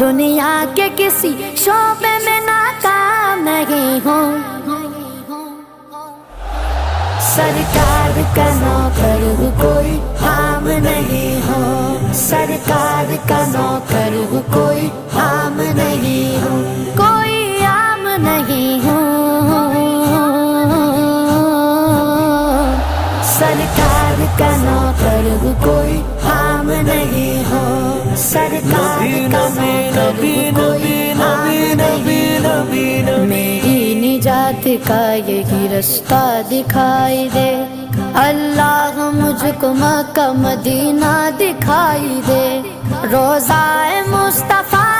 دنیا کے کسی شعبے میں ناکام نہیں ہوں، سرکار کا نوکر ہوں کوئی عام نہیں ہوں، سرکار کا نوکر ہوں کوئی عام نہیں ہوں، کوئی عام نہیں ہوں، سرکار کا نوکر ہوں کوئی عام نہیں ہوں، سرکار کا نوکر ہوں کوئی عام نہیں ہوں، میری نجات کا یہی رستہ دکھائی دے، اللہ مجھ کو مکہ مدینہ دکھائی دے، روضہ مصطفیٰ